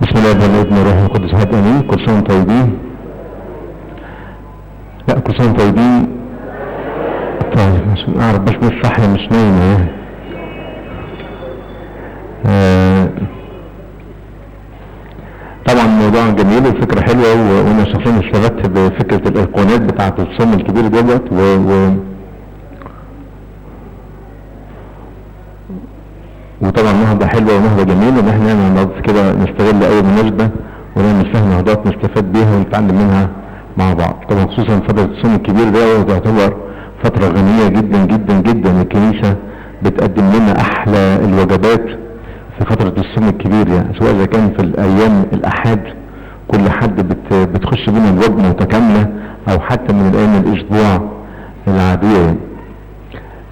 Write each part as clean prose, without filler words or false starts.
بسم الله والابن والروح القدس هات امين. كل سنه وانتم طيبين. لا كل سنه وانتم طيبين. طيب عشان اعرف بس مش صح مش نايم طبعا الموضوع جميل وفكره حلوه وانا شخصيا استفدت بفكره الايقونات بتاعه الصوم الكبير دوت وطبعا نهضة حلوة ونهضة جميلة ان احنا نعمل كده نستغل اي مناسبة ونعمل فيها نهضات نستفاد بيها ونتعلم منها مع بعض. طبعا خصوصا فترة الصوم الكبير ده تعتبر فترة غنية جدا جدا جدا. الكنيسة بتقدم لنا احلى الوجبات في فترة الصوم الكبير، يعني سواء اذا كان في الايام الاحاد كل حد بتخش بينا الوجبة متكاملة او حتى من الايام الاسبوع العادية يعني.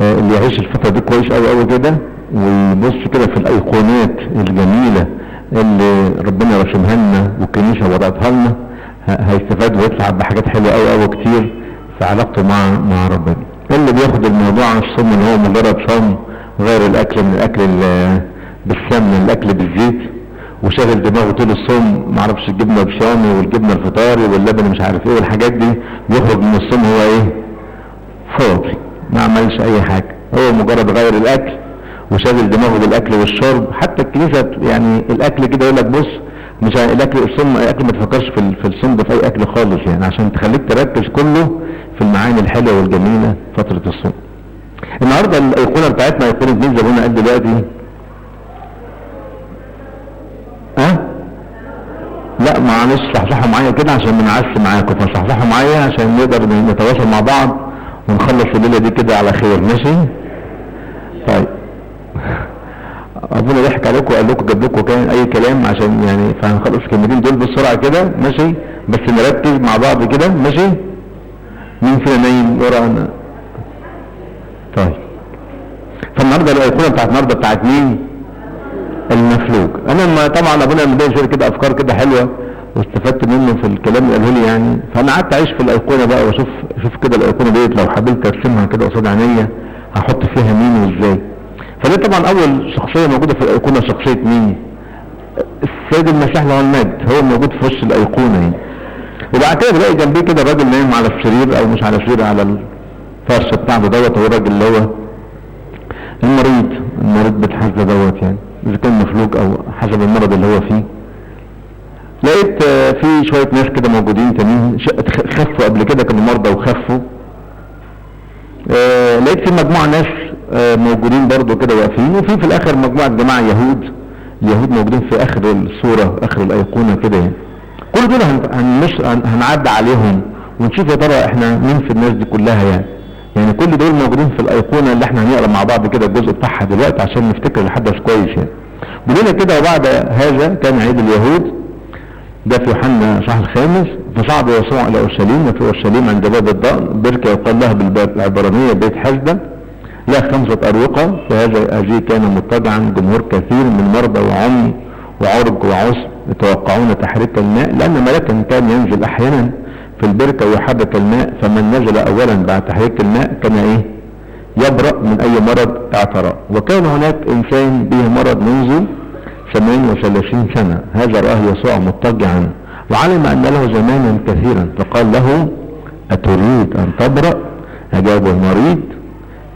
اللي يعيش الفترة دي كويس قوي قوي كده ويبص كده في الايقونات الجميلة اللي ربنا رسمها لنا والكنيسة وضعتها لنا هيستفاد ويطلع بحاجات حلوة قوي قوي كتير في علاقته مع ربنا. اللي بياخد الموضوع عن الصوم ان هو مجرد صوم غير الاكل من الاكل بالسمن الاكل بالزيت وشاغل دماغه طول الصوم، معرفش الجبنة بشامي والجبنة الفطاري واللبن مش عارف ايه والحاجات دي، بيخرج من الصوم هو ايه؟ فاضي، ما عملش اي حاجة، هو مجرد غير الاكل وشاغل دماغه بالاكل والشرب. حتى الكنيسة يعني الاكل كده يقول لك بص مش الاكل الصوم الاكل ما تفكرش في الصوم ده في اي اكل خالص، يعني عشان تخليك تركز كله في المعاني الحلوة والجميلة فترة الصوم. النهاردة الايقونة بتاعتنا ايقونة مين زي ما قلنا قد دلوقتي؟ لا معلش صحصحوا معايا كده عشان بنعس معاكم، فصحصحوا معايا عشان نقدر نتواصل مع بعض ونخلص الليلة دي كده على خير. ماشي؟ طيب ربنا ضحك عليكم وقال لكم جاب لكم كان اي كلام عشان يعني فهنخلص الكلمتين دول بسرعة كده. ماشي؟ بس نركز مع بعض كده. ماشي؟ مين فينا نايم ورانا؟ طيب فالنهارده الايقونة بتاعت النهارده بتاعت مين؟ المفلوج. انا طبعا ابونا مدين شويه كده افكار كده حلوه واستفدت منه في الكلام اللي قاله لي يعني، فانا قعدت اعيش في الايقونه بقى واشوف كده الايقونه ديت لو حبيت ارسمها كده قصاد عينيا هحط فيها مين وازاي. فدي طبعا اول شخصيه موجوده في الايقونه شخصيه مين؟ السيد المسيح له المجد، هو موجود في وش الايقونه يعني. وبعد كده بلاقي جنبيه كده راجل نايم على السرير او مش على السرير على الفرشه بتاعته دوت، هو الراجل اللي هو المريض بالحزه دوت يعني، اذا كان مفلوج او حسب المرض اللي هو فيه. لقيت في شوية ناس كده موجودين تانيين خفوا قبل كده، كانوا مرضى وخفوا. لقيت في مجموعة ناس موجودين برضو كده واقفين، وفي الاخر مجموعة جماعة اليهود موجودين في اخر الصورة اخر الايقونة كده يعني. كل دول هنعدي عليهم ونشوف يا ترى احنا مين في الناس دي كلها يعني كل دول موجودين في الايقونة اللي احنا هنقرا مع بعض كده الجزء بتاعها دلوقتي عشان نفتكر الحدث كويس يعني. بيقولنا كده وبعد هذا كان عيد اليهود، ده في يوحنا صح الخامس، فصعد يسوع الى اورشليم، وفي اورشليم عند باب الضأن بركة يقال لها بالعبرانية بيت حسدة لها 5 أروقة، فهذه كان مضطجعا جمهور كثير من مرضى وعمي وعرج وعسر يتوقعون تحريك الماء، لان ملكا كان ينزل احيانا في البركة ويحرك الماء، فمن نزل اولا بعد تحريك الماء كان يبرأ من اي مرض اعترى. وكان هناك انسان به مرض منذ 38 سنة، هذا رآه يسوع مضطجعا وعلم ان له زمانا كثيرا، فقال له اتريد ان تبرأ؟ اجابه المريض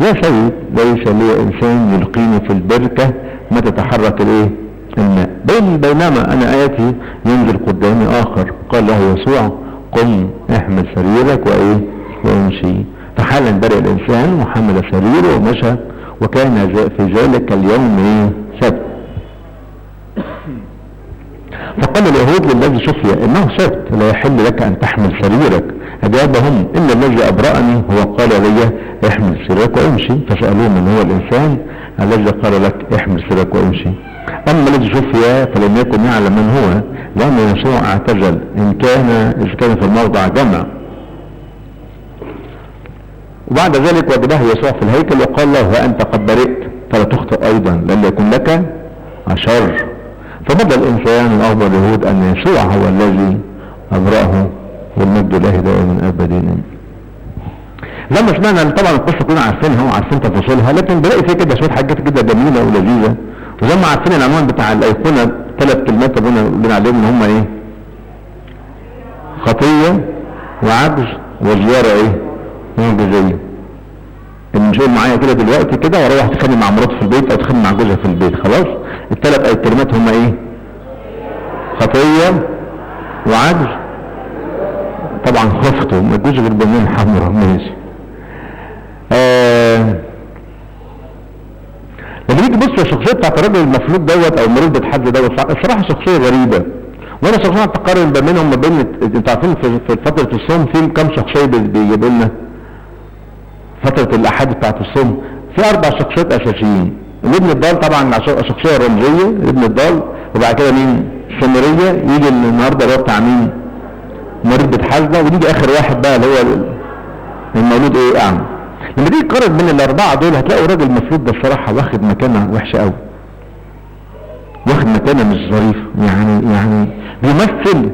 يا سيد ليس لي انسان يلقيني في البركة ما تتحرك الماء، بينما انا آتي ينزل قدامي اخر. قال له يسوع قم احمل سريرك وامشي. فحالا برئ الانسان وحمل سريره ومشى، وكان في ذلك اليوم سبت. فقال اليهود للذي شفي انه سبت لا يحل لك ان تحمل سريرك. اجابهم ان الذي ابرأني هو قال لي احمل سريرك وامشي. فسألوه من هو الانسان الذي قال لك احمل سريرك وامشي. اما الذي شفي فلم يكن يعلم من هو، لان يسوع اعتزل اذ كان في الموضع جمع. وبعد ذلك وجده يسوع في الهيكل وقال له وانت قد برئت فلا تخطئ ايضا لن يكن لك شر. فبدأ الانسان من اخبر اليهود ان يسوع هو الذي ابرأه، والمجد له دائما ابدين. لما سمعنا طبعا القصه كلنا عارفينها وعارفين تفاصيلها، لكن بلاقي فيه كده شويه حاجات كده جميله ولذيذه. وزي ما عارفين العنوان بتاع الايقونه ثلاث كلمات ابونا قلنا عليهم ان هم ايه؟ خطية وعجز وزيارة ايه؟ معجزية. اللي مش قول معايا كده دلوقتي كده واروح اتخانق مع مراتي في البيت او اتخانق مع جوزها في البيت، خلاص الثلاث اي كلمات هم ايه؟ خطية وعجز. طبعا خفته ما تجوش غير بنين حمراء. ماشي. لما نيجي بص الشخصيه بتاعت الراجل المفلوج دوت او المريض بيتحدى دوت، الصراحه شخصيه غريبه، وانا شخصيا تقارن ما بينهم ما بين انتوا عارفين في فتره الصوم في كم شخصيه بيجيبوا لنا فتره الاحاد بتاعت الصوم؟ في 4 شخصيات اساسيين. ابن الضال طبعا شخصيه رمزيه ابن الضال، وبعد كده مين؟ السامريه. يجي النهارده اللي هو بتاع مين؟ مريض بيتحدى. ونيجي اخر واحد بقى اللي هو المولود ايه؟ اعمى. لما تيجي تقارن بين الاربعه دول هتلاقوا الراجل المفروض ده الصراحه واخد مكانه وحشه قوي، واخد مكانه مش ظريفه. يعني بيمثل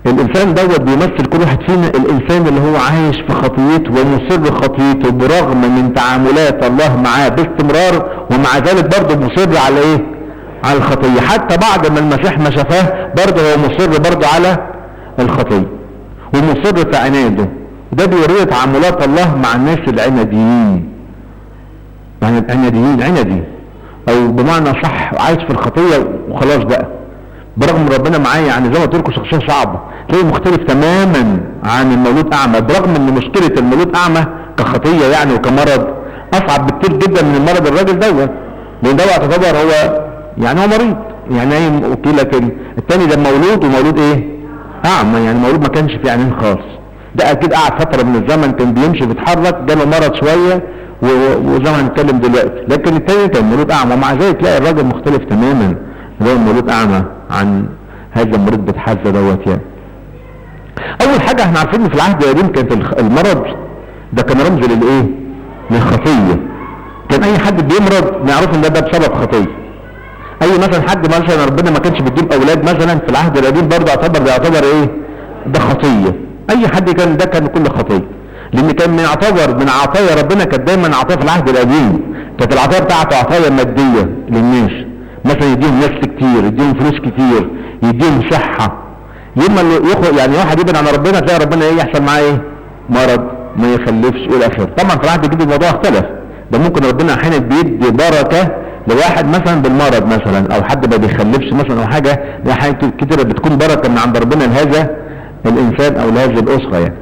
الانسان دوت، بيمثل كل واحد فينا الانسان اللي هو عايش في خطيته ومصر خطيته برغم من تعاملات الله معاه باستمرار، ومع ذلك برضه مصر على ايه؟ على الخطيه. حتى بعد ما المسيح ما شافاه برضه هو مصر برضه على الخطيه ومصر في عناده. ده بيوريه تعاملات الله مع الناس العناديين. يعني العناديين عندي او بمعنى صح عايش في الخطيه وخلاص بقى برغم ربنا معايا. يعني زي ما قلت لكم شخصيه صعبه، تلاقيه مختلف تماما عن المولود اعمى، برغم ان مشكله المولود اعمى كخطيه يعني وكمرض اصعب بكتير جدا من مرض الراجل دوت، لان ده يعتبر هو يعني هو مريض يعني نايم اوكي، لكن الثاني ده مولود ومولود ايه؟ اعمى، يعني مولود ما كانش فيه عينين خالص. ده اكيد قعد فتره من الزمن كان بيمشي بيتحرك، جاله مرض شويه وزي ما هنتكلم دلوقتي، لكن الثاني كان مولود اعمى، ومع ذلك تلاقي الراجل مختلف تماما اللي هو المولود اعمى عن هذا المريض بيتحدى دوت. يعني اول حاجه احنا عارفين ان في العهد القديم كانت المرض ده كان رمز للايه؟ للخطيه. كان اي حد بيمرض نعرف ان ده بسبب خطيه. اي مثلا حد مثلا ربنا ما كانش بيديله اولاد مثلا في العهد القديم برضه يعتبر ايه؟ ده خطيه. اي حد كان ده كان كل خطيه، لان كان يعتبر من عطايا ربنا كانت دايما عطايا في العهد القديم، كانت العطايا بتاعته عطايا ماديه للناس، مثلا يديهم نفس كتير، يديهم فلوس كتير، يديهم صحه. يوم اللي يعني واحد يبعد عن ربنا تلاقي ربنا ايه يحصل معاه؟ ايه؟ مرض، ما يخلفش الى اخره. طبعا في العهد الجديد الموضوع اختلف، ده ممكن ربنا احيانا بيدي بركه لواحد مثلا بالمرض مثلا، او حد ما بيخلفش مثلا او حاجه، دي حاجات كتير بتكون بركه من عند ربنا لهذا الانسان او لهذه الاسره يعني.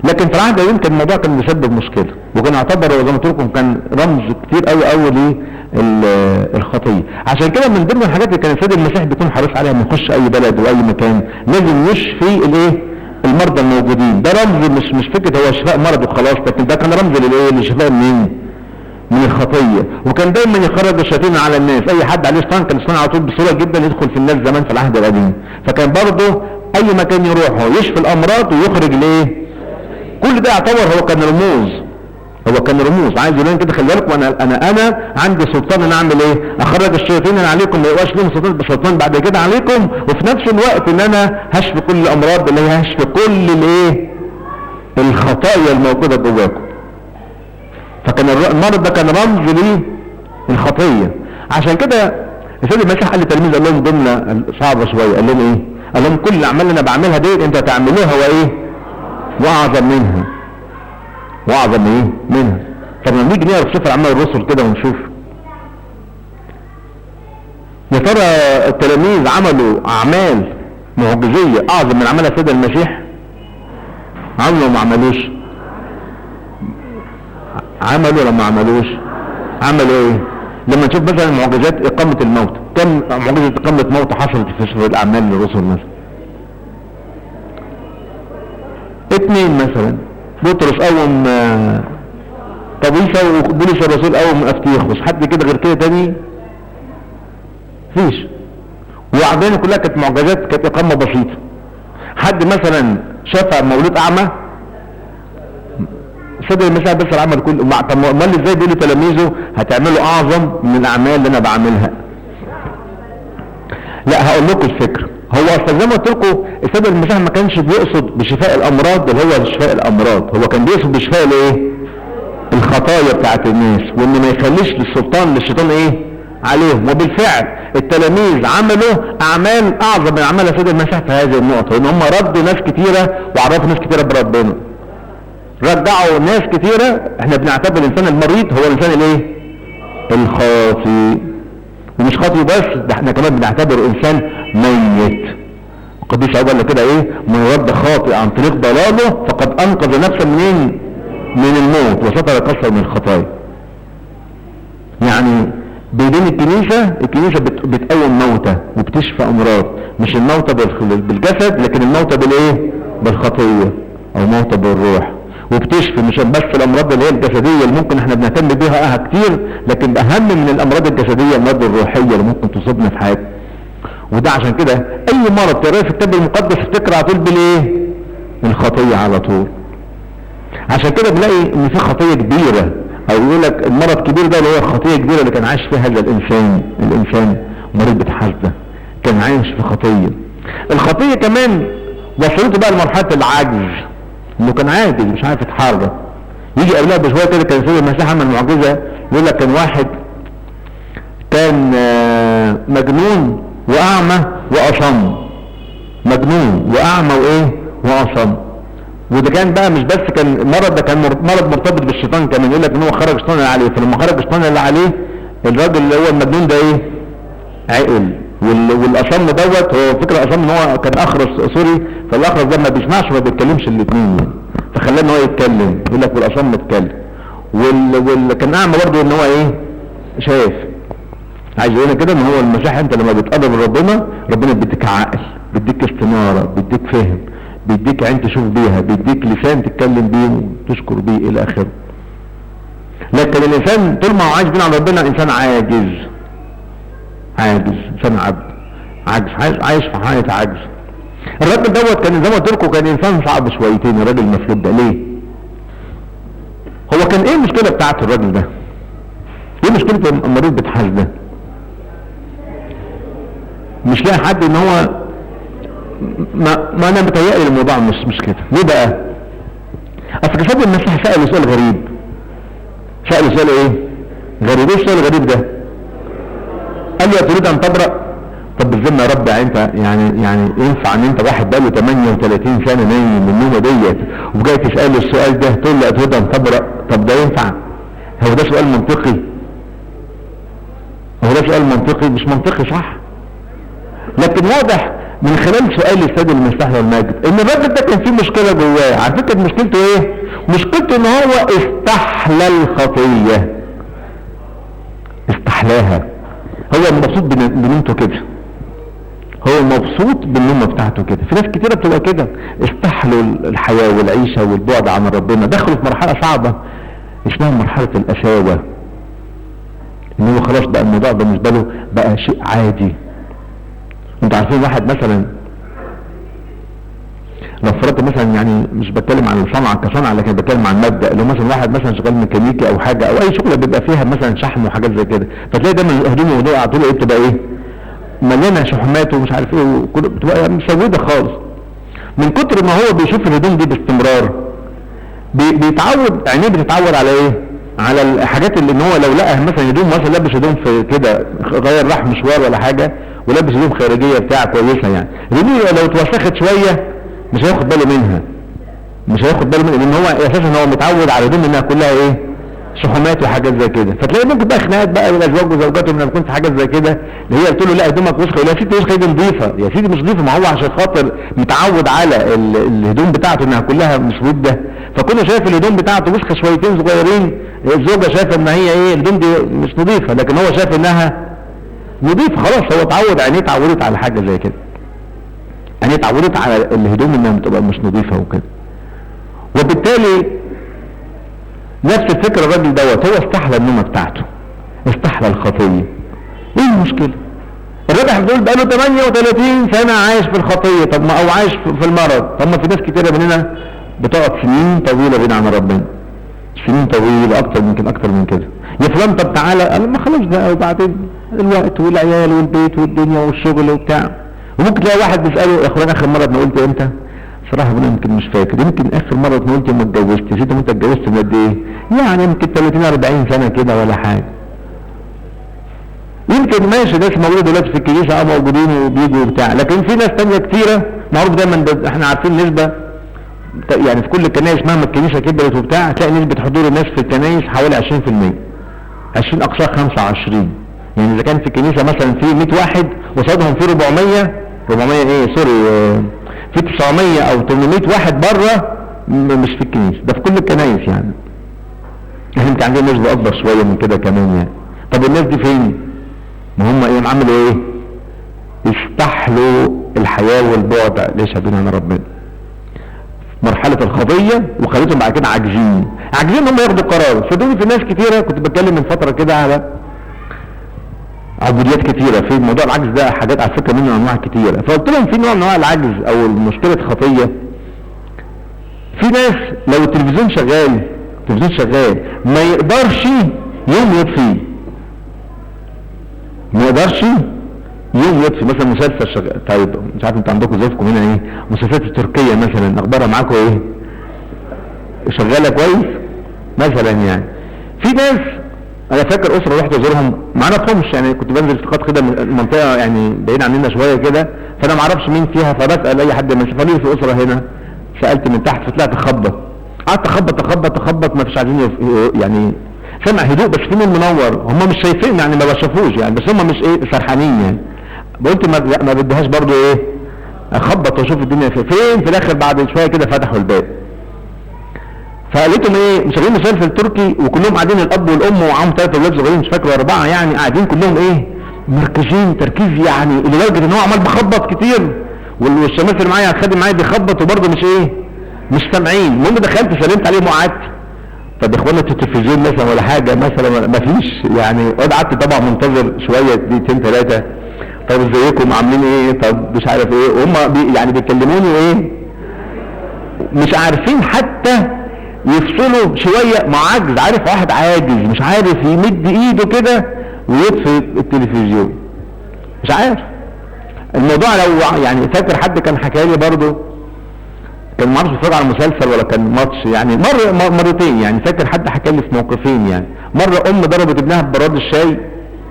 لكن في العهد القديم كان الموضوع كان مسبب مشكله، وكان يعتبر زي ما قلت لكم كان رمز كتير قوي للخطيه. عشان كده من ضمن الحاجات اللي كان السيد المسيح بيكون حريص عليها لما يخش اي بلد واي مكان لازم يشفي الايه؟ المرضى الموجودين. ده رمز مش فكره هو شفاء مرض وخلاص، لكن ده كان رمز للايه؟ لشفاء من الخطيه. وكان دايما يخرج الشياطين على الناس، اي حد عليه شيطان كان الشيطان على طول بسهوله جدا يدخل في الناس زمان في العهد القديم. فكان برضه اي مكان يروحه يشفي الامراض ويخرج الايه؟ كل ده يعتبر هو كان رموز عايز يقول كده خلي بالكم انا عندي سلطان ان اعمل ايه؟ اخرج الشياطين اللي عليكم، ما يبقاش لهم سلطان بعد كده عليكم، وفي نفس الوقت ان انا هشفي كل الامراض اللي هي هشفي كل الايه؟ الخطايا الموجوده جواكم. فكان المرض ده كان رمز للخطيه. عشان كده السيد المسيح قال للتلاميذ، قال لهم جمله صعبه شويه، قال لهم ايه؟ قال لهم كل الاعمال اللي انا بعملها ديت انتوا هتعملوها وايه؟ واعظم منها. طب لما نيجي نقرا في سفر اعمال الرسل كده ونشوف يا ترى التلاميذ عملوا اعمال معجزيه اعظم من عملها السيد المسيح؟ عملوا ما عملوش؟ عملوا ولا ما عملوش؟ عملوا ايه؟ لما نشوف مثلا معجزات اقامه الموت، كم معجزه اقامه موت حصلت في سفر الاعمال للرسل مثلا؟ 2 مثلا. بطرس قوم طبيسه، وبولس الرسول قوم افتيخوس. حد كده غير كده تاني؟ فيش. وعندنا كلها كانت معجزات، كانت اقامه بسيطه. حد مثلا شاف مولود اعمى؟ السيد المسيح بس العمل كله. طب امال ازاي بيقولوا تلاميذه هتعملوا اعظم من الاعمال اللي انا بعملها؟ لا هقول لكم الفكره. هو اصلا زي ما قلت لكم السيد المسيح ما كانش بيقصد بشفاء الامراض اللي هو شفاء الامراض، هو كان بيقصد بشفاء الايه؟ الخطايا بتاعت الناس، وان ما يخليش للسلطان للشيطان ايه؟ عليهم. وبالفعل التلاميذ عملوا اعمال اعظم من اعمال سيد المسيح في هذه النقطة، ان هم ردوا ناس كتيرة وعرفوا ناس كتيرة بربنا، رجعوا ناس كتيرة. احنا بنعتبر الانسان المريض هو الانسان الايه؟ الخاطي، ومش خاطي بس، ده احنا كمان بنعتبر انسان ميت. القديس عقبال كده ايه؟ من رد خاطئ عن طريق ضلاله فقد انقذ نفسه منين؟ من الموت وستر قصر من الخطايا. يعني بدون الكنيسة بتقوم موتى وبتشفى امراض، مش الموتى بالجسد لكن الموتى بالايه؟ بالخطية او موتى بالروح، وبتشفي مش بس الامراض اللي هي الجسدية اللي ممكن احنا بنهتم بيها كتير، لكن اهم من الامراض الجسدية الامراض الروحية اللي ممكن تصيبنا في حياتنا. وده عشان كده اي مرض تقراه في الكتاب المقدس افتكر على طول بالايه؟ الخطية على طول. عشان كده بنلاقي ان في خطية كبيرة، او يقول لك المرض الكبير ده اللي هو الخطية الكبيرة اللي كان عايش فيها هذا الانسان مريض بحسده، كان عايش في خطية. الخطية كمان وصلته بقى لمرحلة العجز، انه كان عاجز مش عارف يتحرك. يجي قبلها بشوية كده كان سيد المسيح عمل معجزة، يقول لك كان واحد كان مجنون واعمى واصم، مجنون واعمى وايه؟ واصم. وده كان بقى مش بس كان مرض، ده كان مرض مرتبط بالشيطان كمان. يقول لك ان هو خرج الشيطان اللي عليه، فلما خرج الشيطان اللي عليه الراجل اللي هو المجنون ده ايه؟ عقل. والاصم دوت هو فكرة اصم ان هو كان اخرس سوري، فالاخرس ده ما بيسمعش وما بيتكلمش الاثنين يعني، فخلاه ان هو يتكلم. يقول لك والاصم اتكلم. كان اعمى برضه ان هو ايه؟ شايف. عايز يقول كده ان هو المسيح انت لما بتقرب من ربنا بيديك عقل، بيديك استنارة، بيديك فهم، بيديك عين تشوف بيها، بيديك لسان تتكلم بيه وتشكر بيه الى اخره. لكن الانسان طول ما هو عايش بين عن ربنا انسان عاجز، انسان عايش في حالة عجز. الراجل دوت كان زي ما قلت لكم كان انسان صعب شويتين، الراجل المفلوج ده. ليه؟ هو كان ايه المشكلة بتاعت الراجل ده؟ ايه مشكلة المريض بتحاز ده؟ مش لاقي حد ان هو ما انا متهيألي الموضوع مش كده. ليه بقى؟ اصل سيد المسيح سأله سؤال غريب. سأله سؤال ايه؟ غريب. ايه السؤال الغريب ده؟ قال له تريد ان تبرأ؟ طب بالذمة يا رب يعني ينفع ان انت واحد بقاله 38 سنة نايم من النومة ديت وجاي تسأله السؤال ده تقول له تريد ان تبرأ؟ طب ده ينفع؟ هو ده سؤال منطقي؟ هو ده سؤال منطقي؟ مش منطقي صح؟ لكن واضح من خلال سؤال السيد المسيح والمجد ان الراجل ده كان فيه مشكلة جواه. على فكرة مشكلته ايه؟ مشكلته ان هو استحلى الخطية، استحلاها. هو مبسوط بنومته كده، هو مبسوط بالنومة بتاعته كده. في ناس كتيرة بتبقى كده، استحلوا الحياة والعيشة والبعد عن ربنا، دخلوا في مرحلة صعبة اسمها مرحلة القساوة، ان هو خلاص بقى الموضوع بالنسبة له بقى شيء عادي. انتوا عارفين واحد مثلا لو فرضت مثلا، يعني مش بتكلم عن الصنعة كصنعة لكن بتكلم عن مبدأ، لو مثلا واحد مثلا شغال ميكانيكي او حاجة او اي شغلة بيبقى فيها مثلا شحم وحاجات زي كده، فتلاقي دايما هدومه وضوء طول ايه بتبقى ايه؟ مليانة شحمات ومش عارف ايه، بتبقى مسودة خالص من كتر ما هو بيشوف الهدوم دي باستمرار. بيتعود، عينيه بتتعود على ايه؟ على الحاجات اللي ان هو لو لقى مثلا هدوم، مثلا لابس هدوم في كده غير راح مشوار ولا حاجة ولابس هدوم خارجية بتاع كويسة، يعني الهدوم لو اتوسخت شوية مش هياخد باله منها، لان هو اساسا هو متعود على الهدوم انها كلها ايه؟ شحومات وحاجات زي كده. فتلاقي ممكن بقى خناقات بقى بين الازواج وزوجاتهم لما يكون في حاجات زي كده، اللي هي قلت له لا هدومك وسخه، ولا يا سيدي وسخه دي نظيفه، يا سيدي مش نظيفه، ما هو عشان خاطر متعود على الهدوم بتاعته انها كلها مسوده، فكله شايف الهدوم بتاعته وسخه شويتين صغيرين، الزوجه شايفه ان هي ايه؟ الهدوم دي مش نظيفه، لكن هو شايف انها نظيفه. خلاص هو اتعود، عينيه اتعودت على حاجه زي كده، عينيه اتعودت على الهدوم انها بتبقى مش نظيفه وكده. وبالتالي نفس الفكرة الراجل دوت، هو استحلى النومة بتاعته، استحلى الخطية. ايه المشكلة؟ الراجل دول بقاله 38 سنة عايش في الخطية، طب ما او عايش في المرض. طب ما في ناس كتيرة مننا بتقعد سنين طويلة بعيد عن ربنا، سنين طويلة اكتر من كده. يا فلان طب تعالى، قال ما خلاص بقى، وبعدين الوقت والعيال والبيت والدنيا والشغل وبتاع. وممكن تلاقي واحد بيسأله يا اخوان اخر مرة انا قلت امتى؟ صراحة انا يمكن مش فاكر، يمكن اخر مرة انا قلت ما اتجوزتش. انت متى اتجوزت من قد ايه؟ يعني يمكن 30-40 سنة كده ولا حاجة. ايه يمكن ماشي ناس موجوده دلوقتي في الكنيسه موجودين وبيجوا وبتاع، لكن في ناس تانية كتيره معروف دايما، احنا عارفين نسبه يعني في كل الكنائس مهما الكنيسه كبرت وبتاع هتلاقي نسبه حضور الناس في الكنائس حوالي 20%، 20 اقصى 25. يعني اذا كان في الكنيسه مثلا في 100 واحد قصادهم في 400 ايه سوري في 900 او 800 واحد بره مش في الكنيسه، ده في كل الكنائس يعني. احنا يمكن عندنا نسبه اكبر شويه من كده كمان يعني. طب الناس دي فين؟ ما هم ايه عملوا ايه؟ استحلوا الحياه والبعد ليش بعيد عن ربنا، مرحله الخطيه، وخليتهم بعد كده عاجزين هم ياخدوا قرار. صدقوني في ناس كتيره كنت بتكلم من فتره كده على عبوديات كتيره في موضوع العجز ده، حاجات على فكره منه انواع كتيره، فقلت لهم في نوع من انواع العجز او مشكله خطيه. في ناس لو التلفزيون شغال ما يقدرش يوم يطفي، مثلا مسلسل شغال. طيب مش عارف انت عندكم ظروفكم هنا ايه، مسلسلات التركيه مثلا اخبارها معاكم ايه؟ شغاله كويس مثلا يعني. في ناس انا فاكر اسره رحت ازورهم ما اعرفهمش يعني، كنت بنزل استقاط كده من المنطقه يعني بعيد عننا شويه كده، فانا ما اعرفش مين فيها، فبسال اي حد من فلي في اسره هنا، سالت من تحت فطلعت اخبط، قعدت اخبط ما فيش عايزين يعني سمع هدوء بس في نور منور، هم مش شايفين يعني ما بشوفوش يعني، بس هم مش ايه سرحانين يعني. قلت ما بديهاش برضو ايه اخبط واشوف الدنيا فين. في الاخر بعد شويه كده فتحوا الباب، فقالتهم ايه مشغلين مسلسل تركي وكلهم قاعدين الاب والام ومعاهم 3 اولاد صغيرين مش فاكر 4 يعني، قاعدين كلهم ايه مركزين تركيز يعني لدرجه ان هو عمال بخبط كتير، والشمال اللي معايا الخادم معايا بيخبط وبرضه مش سامعين. المهم دخلت سلمت عليهم وقعدت، طب يا اخوانا التلفزيون مثلا ولا حاجه مثلا ما فيش يعني، قعدت طبعا منتظر شويه دقيقتين 3، طب ازيكم عاملين ايه، طب مش عارف ايه، وهم يعني بيكلموني وايه مش عارفين حتى يفصلوا شويه مع عجز. عارف واحد عاجز مش عارف يمد ايده كده ويطفي التلفزيون، مش عارف الموضوع. لو يعني فاكر حد كان حكى لي برضه، كان ما اعرفش بيتفرج على مسلسل ولا كان ماتش يعني، مرتين يعني، فاكر حد حكى لي في موقفين يعني. مره ام ضربت ابنها ببراد الشاي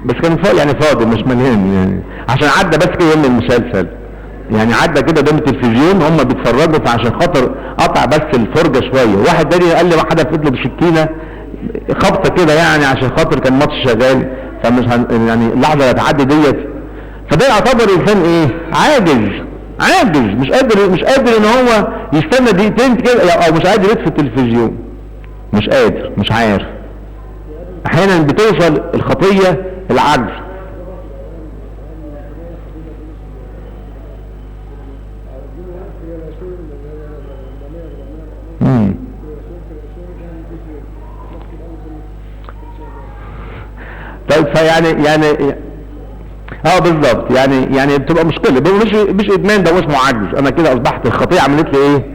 بس كان يعني فاضي مش مليان يعني، عشان عدى بس كده يوم المسلسل يعني، عدى كده قدام التلفزيون هم بيتفرجوا، فعشان خاطر قطع بس الفرجه شويه. واحد تاني قال لي واحد حدف له بسكينه خبطه كده يعني عشان خاطر كان ماتش شغال، فمش يعني اللحظه اللي هتعدي ديت. فده يعتبر انسان ايه عاجز مش قادر ان هو يستنى دقيقتين كده، او مش قادر يطفي التلفزيون، مش قادر مش عارف. احيانا بتوصل الخطيه العجز. طيب فيعني بالظبط يعني بتبقى مشكله، مش ادمان، ده اسمه عجز. انا كده اصبحت الخطيه عملت لي ايه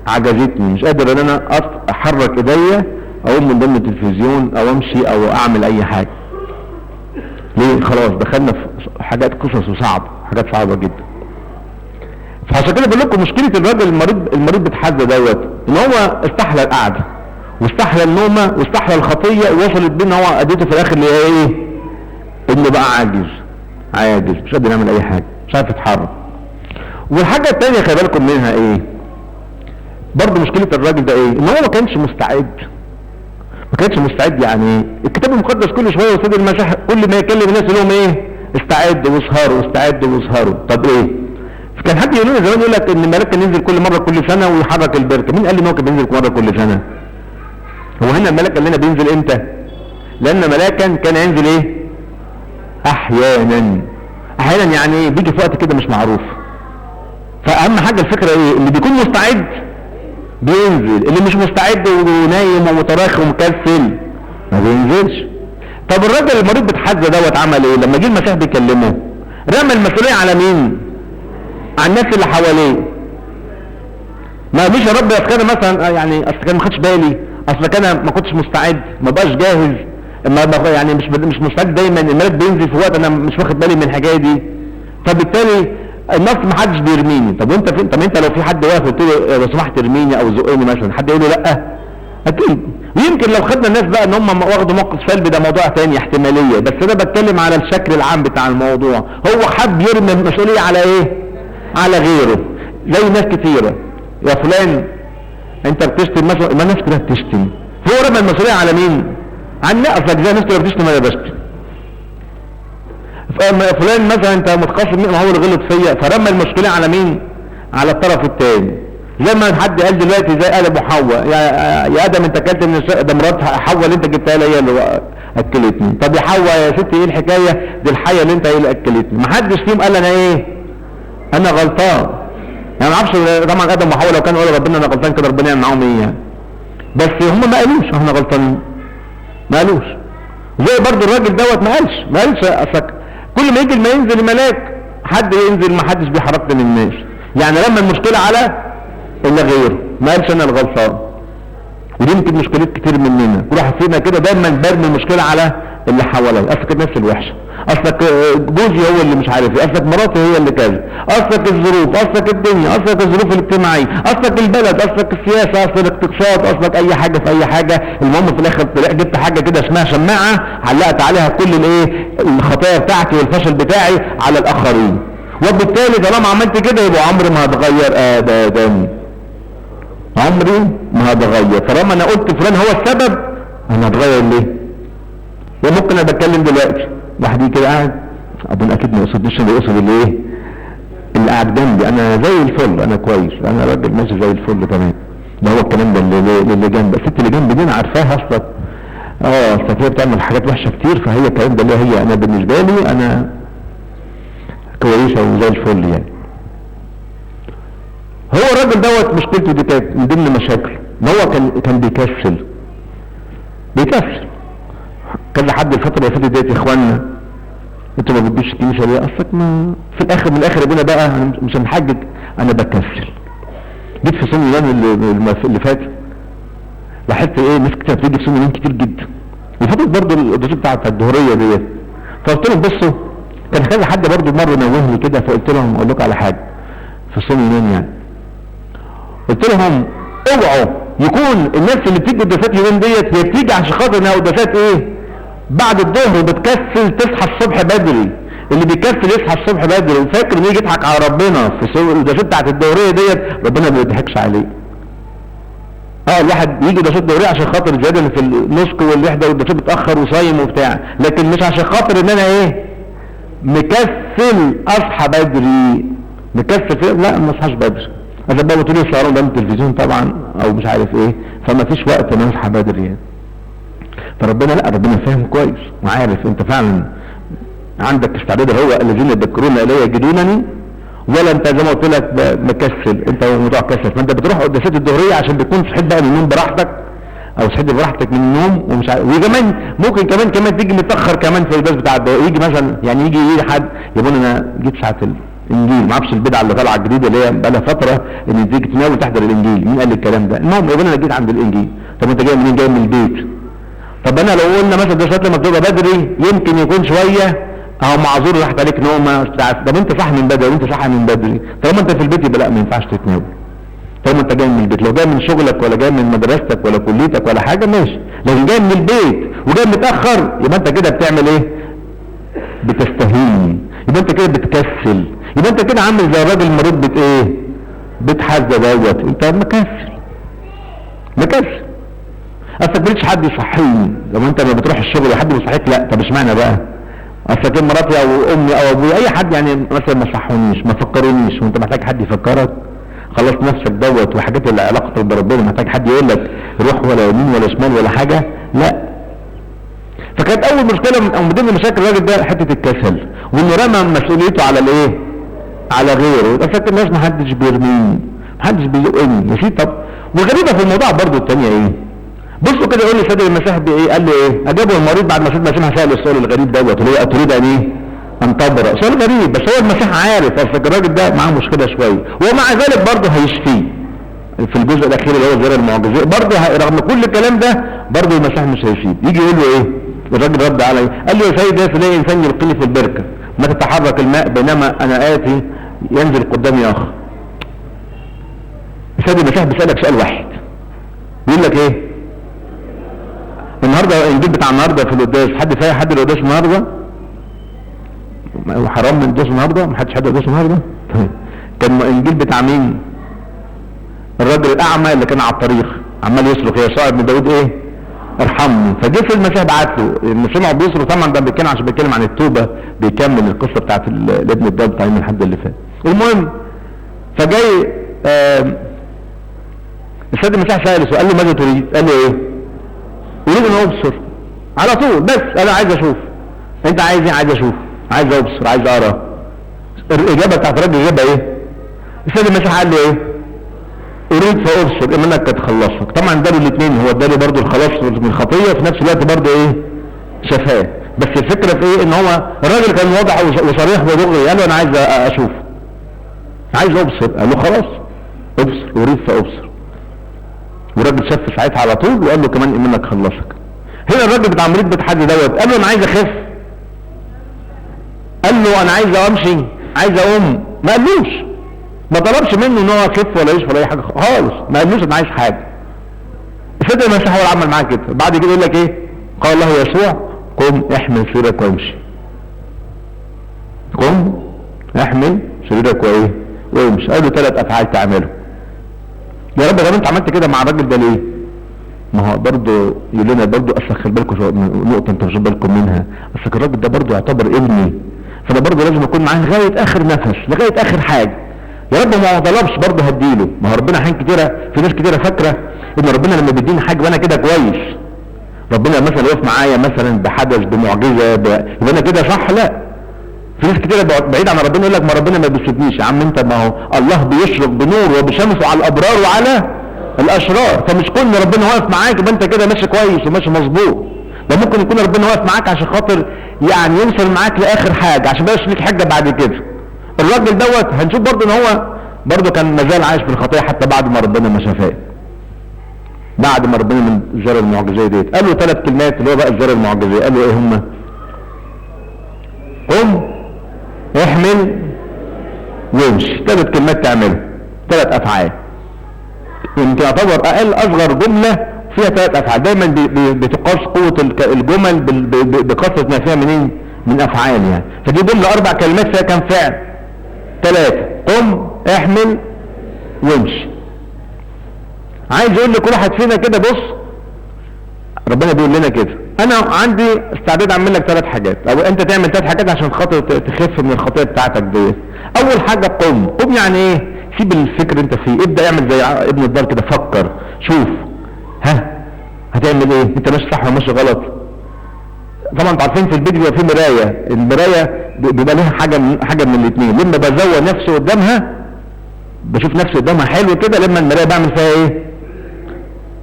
عجزتني، مش قادر ان انا احرك ايديا اقوم من ضمن التلفزيون او امشي او اعمل اي حاجه. ليه؟ خلاص دخلنا في حاجات قصص وصعب، حاجات صعبه جدا. فعشان كده بقول لكم مشكله الراجل المريض بتحدى دوت ان هو استحلى القعده واستحلى النومه واستحلى الخطيه، ووصلت بيه ان هو اديته في الاخر اللي هي ايه انه بقى عاجز مش قادر يعمل اي حاجه، مش عارف يتحرك. والحاجه الثانيه خلي بالكم منها ايه برضه مشكله الراجل ده ايه، ان هو ما كانش مستعد يعني. الكتاب المقدس كل شويه وسيد المسيح كل ما يكلم الناس يقول لهم ايه استعدوا واسهروا. طب ايه، كان حد يقول لنا زمان يقول لك ان الملاك كان ينزل كل مره كل سنه ويحرك البركه. مين قال لي ان هو كان بينزل مره كل سنه؟ هو هنا الملاك قال لنا بينزل امتى؟ لان ملاكا كان ينزل ايه احيانا يعني ايه بيجي في وقت كده مش معروف. فاهم حاجه الفكره ايه، اللي بيكون مستعد بينزل، اللي مش مستعد ونايم ومتراخي ومكسل ما بينزلش. طب الراجل المريض بتحزى دوت عمل ايه لما جه المسيح بيكلمه؟ رمى المسؤوليه على مين؟ على الناس اللي حواليه. ما مش يا رب اصل كان مثلا يعني اصل كان ما خدش بالي، اصل كان ما كنتش مستعد، ما بقاش جاهز، يعني مش مستعد. دايما الملاك بينزل في وقت انا مش واخد بالي من الحاجه دي، فبالتالي النص ما حدش بيرميني. طب وانت فين؟ طب انت لو في حد واقف قلت له لو سمحت ارميني او زقني مثلا، حد يقول له لا؟ اكيد. ويمكن لو خدنا الناس بقى ان هم واخدوا موقف سلبي ده موضوع تاني احتمالية، بس انا بتكلم على الشكل العام بتاع الموضوع. هو حب يرمي المسؤولية على ايه؟ على غيره، زي ناس كتيرة. يا فلان انت بتشتم مثلا، ما الناس كلها بتشتم، هو رمى المسؤولية على مين؟ عن نقصك، زي الناس كلها بتشتم انا بشتم. فلان مثلا انت متخاصم مين، ما هو اللي غلط فيا، فرمى المشكلة على مين؟ على الطرف الثاني. زي ما حد قال دلوقتي زي قال ابو حواء، يا ادم انت اكلت من ده مرات حواء اللي انت جبتها لي هي اللي اكلتني. طب يا حواء يا ستي ايه الحكايه دي؟ الحيه اللي انت هي اللي اكلتني. ما حدش فيهم قال انا ايه؟ انا غلطان. يعني ما اعرفش طبعا ادم وحواء لو كانوا قالوا ربنا انا غلطان كده ربنا يعمل معاهم ايه يعني، بس هم ما قالوش احنا غلطانين، ما قالوش. زي برضو الراجل دوت ما قالش اصلك كل ما يجي ما ينزل الملاك حد ينزل، ما حدش بيحرك من الناس، يعني لما المشكله على اللي غيره، ما قالش انا الغلطان. ودي يمكن مشكلات كتير مننا، كل واحد فينا كده دايما برمي المشكله على اللي حواليه. اصلك الناس الوحشه، اصلك جوزي هو اللي مش عارف ايه، اصلك مراتي هي اللي كذا، اصلك الظروف، اصلك الدنيا، اصلك الظروف الاجتماعيه، اصلك البلد، اصلك السياسه، اصلك الاقتصاد، اصلك اي حاجه في اي حاجه. المهم في الاخر جبت حاجه كده اسمها شماعه علقت عليها كل الايه الخطايا بتاعتي والفشل بتاعي على الاخرين، وبالتالي طالما عملت كده يبقى عمري ما هتغير ابدا، عمري ما هتغير. طالما انا قلت فلان هو السبب انا هتغير ليه؟ وممكن انا بتكلم دلوقتي واحد يجي كده قاعد اظن اكيد ما يقصدنيش، اللي يقصد اللي ايه اللي قاعد جنبي، انا زي الفل، انا كويس، انا راجل ماشي زي الفل تمام. ده هو الكلام ده اللي جنبي، الست اللي جنبي دي انا عارفاها اصلا، اصل هي بتعمل حاجات وحشه كتير، فهي الكلام ده اللي هي انا بالنسبه لي انا كويسه وزي الفل يعني. هو الراجل دوت مشكلته دي كانت من ضمن مشاكل ان هو كان بيكسل كذا حد الفتره اللي فاتت ديت. يا اخوانا انتوا ما بتجيش الكنيسه ليه؟ اصلك ما في الاخر من الاخر ابونا بقى انا مش هنحجج، انا بكسل. جيت في صوم يونان اللي فات لاحظت ايه ناس كتير بتيجي في صوم يونان كتير جدا، وفضلت برضه القداسات بتاعت الظهريه ديت. فقلت لهم بصوا، كان كذا حد برضه مره نوهني كده، فقلت لهم اقول لكم على حاجه في صوم يونان يعني، قلت لهم اوعوا يكون الناس اللي بتيجي قداسات يومين ديت هي بتيجي عشان خاطر انها قداسات ايه بعد الظهر وبتكسل تصحى الصبح بدري. اللي بيكسل يصحى الصبح بدري وفاكر انه يجي يضحك على ربنا في القداسات بتاعت الدوريه ديت، ربنا ما بيضحكش عليه. الواحد يجي قداسات دوريه عشان خاطر زياده اللي في النسك والوحده والقداسات بتاخر وصايم وبتاع، لكن مش عشان خاطر ان انا ايه مكسل اصحى بدري. مكسل لا ما اصحاش بدري، اذا بقى بتقولي السهران قدام التلفزيون طبعا او مش عارف ايه، فما فيش وقت ان اصحى بدري يعني. فربنا لا، ربنا فاهم كويس وعارف انت فعلا عندك استعداد. هو الذين يذكرون الي يجدونني، ولا انت زي ما قلت لك مكسل، انت موضوع كسل. فانت بتروح قداسات الظهريه عشان بتكون صحيت بقى من النوم براحتك، او صحيت براحتك من النوم ومش عارف، وكمان ممكن كمان تيجي متاخر كمان في القداس بتاع الظهر. يجي مثلا يعني يجي حد يقول انا جيت ساعه الانجيل، ما اعرفش البدعه اللي طالعه الجديده اللي هي بقى لها فتره ان تيجي تناول تحضر الانجيل، مين قال الكلام ده؟ المهم يقول انا جيت عند الانجيل. طب انت جاي منين؟ جاي من البيت. طب انا لو قلنا مثلا ده لما بتبقى بدري يمكن يكون شويه اهو معذور راحت عليك نومه. طب انت صح من بدري وانت صح من بدري، طالما انت في البيت يبقى لا ما ينفعش تتناول. طالما انت جاي من البيت، لو جاي من شغلك ولا جاي من مدرستك ولا كليتك ولا حاجه ماشي، لو جاي من البيت وجاي متاخر يبقى انت كده بتعمل ايه؟ بتستهين، يبقى انت كده بتكسل، يبقى انت كده عامل زي الراجل المريض ايه بتحزى دوت، انت مكسل. اصلك مالكش حد يصحيني. لو انت ما بتروح الشغل وحد يصحيك لا، طب اشمعنى بقى؟ اصلك مراتي او امي او ابوي اي حد يعني مثلا ما صحونيش ما فكرونيش، وانت محتاج حد يفكرك؟ خلص نفسك دوت، وحاجات اللي علاقتك بربنا محتاج حد يقول لك روح ولا يمين ولا شمال ولا حاجه؟ لا. فكانت اول مشكله من ضمن مشاكل الراجل ده حته الكسل، وانه رمى مسؤوليته على الايه؟ على غيره. اصلك الناس ما حدش بيرميني، ما حدش بيزقني يا سيدي. طب والغريبه في الموضوع برضو الثانيه ايه؟ بصوا كده يقول لي سيد المسيح بايه؟ قال له ايه؟ اجابه المريض بعد ما سيد المسيح سال السؤال الغريب دوت اللي هو اتريد ان ايه؟ ان تبرأ. سؤال غريب، بس هو المسيح عارف اصل الراجل ده معاه مشكله شويه، ومع ذلك برضه هيشفيه في الجزء الاخير اللي هو وزيارة المعجزية. برضه رغم كل الكلام ده برضه المسيح مش هيفيد. يجي يقول له ايه؟ الراجل رد عليه قال له يا سيد يا سيدي انسان يلقيني في البركه ما تتحرك الماء بينما انا اتي ينزل قدامي اخر. السيد المسيح بيسالك سؤال واحد، بيقول لك ايه؟ النهارده الانجيل بتاع النهارده في القداس، حد فاهم حد القداس النهارده؟ حرام من القداس النهارده؟ ما حدش حد القداس النهارده؟ طيب كان الانجيل بتاع مين؟ الراجل الاعمى اللي كان على الطريق عمال يصرخ يا صاحب من داود ايه؟ ارحمني. فجه في المسيح بعت له ان سمعوا بيصرخ، طبعا ده بيتكلم عشان بيتكلم عن التوبه، بيكمل القصه بتاعت الابن الداب بتاع يوم الحد اللي فات. المهم فجاي السيد المسيح سأله قال له ماذا تريد؟ قال له ايه؟ اريد ان ابصر على طول، بس انا عايز اشوف. انت عايز ايه؟ عايز اشوف، عايز ابصر، عايز ارى. الاجابه بتاعت الراجل الاجابه ايه؟ السيد المسيح قال له ايه؟ اريد فابصر ايمانك قد خلصك. طبعا اداله الاثنين، هو اداله برضه الخلاص من الخطيه وفي نفس الوقت برضه ايه؟ شفاه. بس الفكره في ايه؟ ان هو الراجل كان واضح وصريح ودغري، قال له انا عايز اشوف، عايز ابصر. قال له خلاص ابصر، اريد فابصر. والراجل شاف ساعتها على طول وقال له كمان ايمانك خلصك. هنا الراجل بتاع مريض بتحدي دوت قال له انا عايز اخف، قال له انا عايز امشي، عايز اقوم. ما قالوش، ما طلبش منه ان هو يخف ولا يشفى ولا اي حاجه خالص، ما قالوش انا عايز حاجه. السيد المسيح هو اللي عمل معاه كده. بعد كده يقول لك ايه؟ قال له يسوع قم احمل سريرك وامشي. قم احمل سريرك وايه؟ وامشي. قال له 3 افعال تعمله. يا رب، طب انت عملت كده مع الراجل ده ليه؟ ما هو برضه يقول لنا برضه اصل خلي بالكم نقطه انتوا مش بالكم منها، اصل الراجل ده برضه يعتبر ابني، فانا برضه لازم اكون معاه لغايه اخر نفس، لغايه اخر حاجه. يا رب ما هو طلبش برضه هديله. ما هو ربنا احيان كتيره، في ناس كتيره فاكره ان ربنا لما بيديني حاجه وانا كده كويس، ربنا مثلا يقف معايا مثلا بحدث بمعجزه يبقى انا كده صح. لا، في ناس كتير بعيد عن ربنا يقول لك ما ربنا ما بيسيبنيش. يا عم انت، ما هو الله بيشرق بنور وبشمسه على الابرار وعلى الاشرار، فمش كل ربنا واقف معاك يبقى انت كده ماشي كويس وماشي مظبوط. ده ممكن يكون ربنا واقف معاك عشان خاطر يعني يوصل معاك لاخر حاجه، عشان بقاش ليك حاجه بعد كده. الراجل دوت هنشوف برضه ان هو برضه كان مازال عايش في الخطيه حتى بعد ما ربنا ما شفاه، بعد ما ربنا من الزيارة المعجزية ديت. قال له 3 كلمات اللي هو بقى الزيارة المعجزية. قال له ايه هما؟ قم احمل وامشي. 3 كلمات تعمله، 3 افعال. يمكن يعتبر اقل اصغر جملة فيها 3 افعال. دايما بتقاس قوة الجمل بكثرة ما فيها منين؟ من افعال يعني. فدي جملة 4 كلمات فيها كم فعل؟ 3. قم احمل وامشي. عايز يقول لكل واحد فينا كده، بص ربنا بيقول لنا كده انا عندي استعداد اعمل لك 3 حاجات، او انت تعمل 3 حاجات عشان خاطر تخف من الخطيه بتاعتك ديت. اول حاجه قم. قم يعني ايه؟ سيب الفكر انت فيه، ابدا اعمل زي ابن الدار كده، فكر شوف هتعمل ايه، انت ماشي صح ولا ماشي غلط. طبعا انتوا عارفين في البيت بيبقى في مرايه، المرايه بيبقى لها حاجه من الاثنين. لما بزوق نفسي قدامها بشوف نفسي قدامها حلو كده، لما المرايه بعمل فيها ايه؟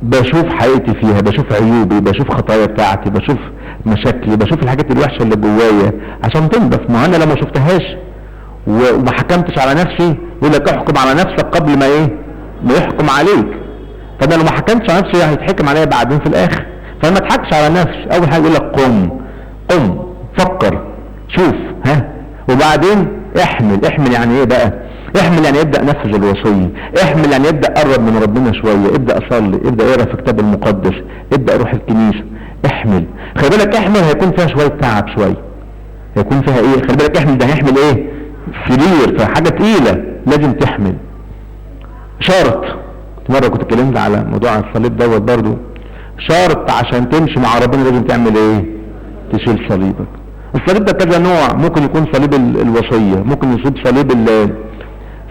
بشوف حقيقتي فيها، بشوف عيوبي، بشوف خطايا بتاعتي، بشوف مشاكلي، بشوف الحاجات الوحشه اللي جوايا عشان تنضف. ما انا لو ما شفتهاش وما حكمتش على نفسي، يقول لك احكم على نفسك قبل ما ايه؟ ما يحكم عليك. فانا لو ما حكمتش على نفسي هيتحكم عليا بعدين في الاخر. فما اضحكش على نفسي. اول حاجه يقول لك قم فكر شوف وبعدين احمل يعني ايه بقى؟ احمل يعني ابدأ نفذ الوصية، احمل يعني ابدأ قرب من ربنا شوية، ابدأ اصلي، ابدأ اقرا في الكتاب المقدس، ابدأ روح الكنيسة. احمل، خلي بالك احمل هيكون فيها شوية تعب شوية، هيكون فيها ايه؟ خلي بالك احمل ده هيحمل ايه؟ سرير، فحاجة تقيلة لازم تحمل. شرط، مرة كنت اتكلمت على موضوع الصليب دوت برضو. شرط عشان تمشي مع ربنا لازم تعمل ايه؟ تشيل صليبك. الصليب ده كذا نوع، ممكن يكون صليب الوصية، ممكن يصيب صليب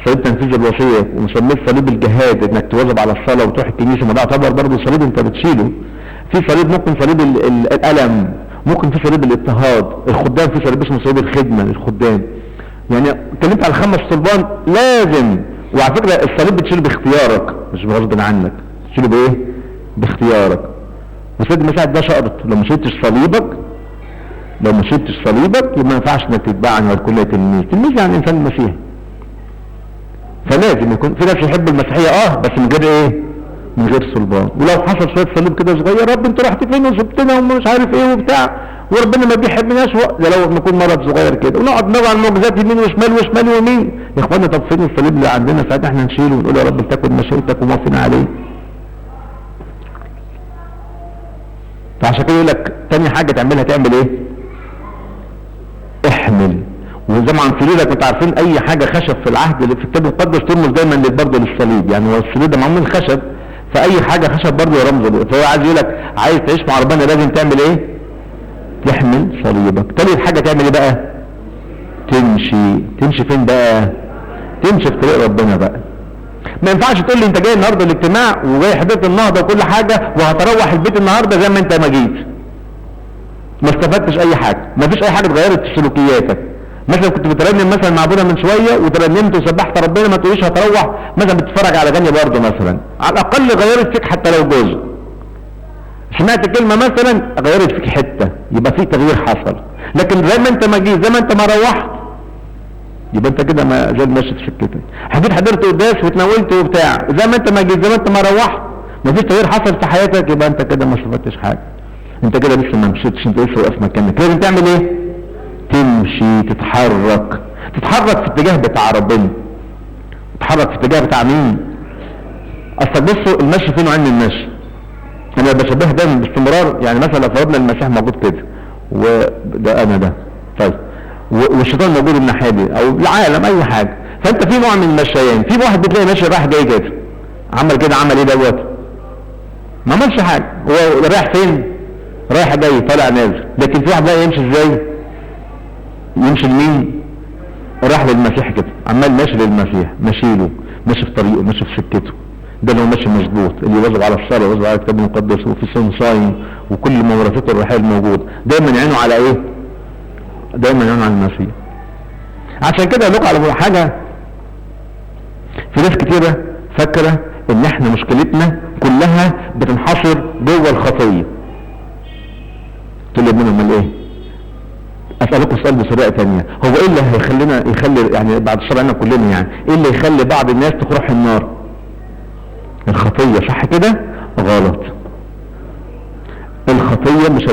تنفيذ الوصية، ومسميه صليب الجهاد انك تواظب على الصلاة وتروح الكنيسة. ما ده يعتبر برضه صليب انت بتشيله. في صليب ممكن صليب الألم، ممكن في صليب الاضطهاد. الخدام في صليب اسمه صليب الخدمة للخدام. يعني اتكلمت على 5 صلبان لازم. وعلى فكرة الصليب بتشيله باختيارك مش بغصب عنك، تشيله بايه؟ باختيارك. وسيد المسيح ده شرط، لو ما شلتش صليبك يبقى ما ينفعش انك تتبعني والكل تلميذ يعني انسان المسيح. فلازم يكون في ناس يحب المسيحيه بس من غير ايه؟ من غير صلبان. ولو حصل شويه صليب كده صغير، رب انت رحت فين وسبتنا ومش عارف ايه وبتاع، وربنا ما بيحبناش، ده لو نكون مرض صغير كده ونقعد ندور على المعجزات يمين وشمال وشمال ويمين. يا اخوانا طب فين الصليب اللي عندنا؟ ساعتها احنا نشيله ونقول يا رب تكن مشيئتك وموافقنا عليه. فعشان كده يقول لك تاني حاجة تعملها تعمل ايه؟ احمل. وزي ما عن سريرك انتوا عارفين اي حاجة خشب في العهد اللي في الكتاب المقدس ترمز دايما برضه للصليب، يعني هو السرير ده معمول من خشب، فاي حاجة خشب برضه رمز له. فهو عايز يقول لك عايز تعيش مع ربنا لازم تعمل ايه؟ تحمل صليبك. تالت حاجة تعمل ايه بقى؟ تمشي. تمشي فين بقى؟ تمشي في طريق ربنا بقى. ما ينفعش تقول لي انت جاي النهارده الاجتماع وجاي حضرت النهضه وكل حاجه وهتروح البيت النهارده زي ما انت ما جيت. ما استفدتش اي حاجه، ما فيش اي حاجه اتغيرت في سلوكياتك. مثلا كنت بترنم مثلا مع ابونا من شويه وترنمت وسبحت ربنا، ما تقوليش هتروح مثلا بتتفرج على غني برضه مثلا، على الاقل غيرت فيك حتى لو جزء. سمعت كلمه مثلا غيرت فيك حته، يبقى في تغيير حصل. لكن زي ما انت ما جيت زي ما انت ما روحت يبقى انت كده ما زال ماشي في سكتك. حضرت قداس وتناولت وبتاع، زي ما انت ما جيت زي ما انت ما روحت ما فيش تغيير حصل في حياتك، يبقى انت كده ما استفدتش حاجه. انت كده لسه ما مشيتش، انت لسه واقف مكانك. لازم تعمل ايه؟ تمشي، تتحرك. تتحرك في اتجاه بتاع ربنا. تتحرك في اتجاه بتاع مين؟ اصل بصوا المشي فين وعين المشي. انا بشبهها دايما باستمرار، يعني مثلا لو فرضنا المسيح موجود كده وده انا ده، طيب والشيطان موجود الناحيه دي او العالم اي حاجه، فانت في نوع من المشيان. في واحد بتلاقي ماشي رايح جاي كده، عمل كده، عمل ايه دوت؟ ما عملش حاجه، هو رايح فين؟ رايح جاي طالع نازل. لكن في واحد بقى يمشي ازاي؟ يمشي لمين؟ راح للمسيح كده، عمال ماشي للمسيح، ماشي له، ماشي في طريقه، ماشي في سكته. ده اللي هو ماشي مظبوط، اللي يواظب على الصلاه ويواظب على الكتاب المقدس وفي صوم صايم وكل ممارساته الروحيه الموجوده، دايما يعينه على ايه؟ دايما يعينه على المسيح. عشان كده اقول لكم على حاجه، في ناس كتيره فاكره ان احنا مشكلتنا كلها بتنحصر جوه الخطيه. تقول لي ابننا امال ايه؟ اسالكم سؤال بطريقه ثانيه، هو ايه اللي هيخلينا يعني بعد الشر عنا كلنا، يعني ايه اللي يخلي بعض الناس تروح النار؟ الخطيه، صح كده؟ غلط. الخطيه مش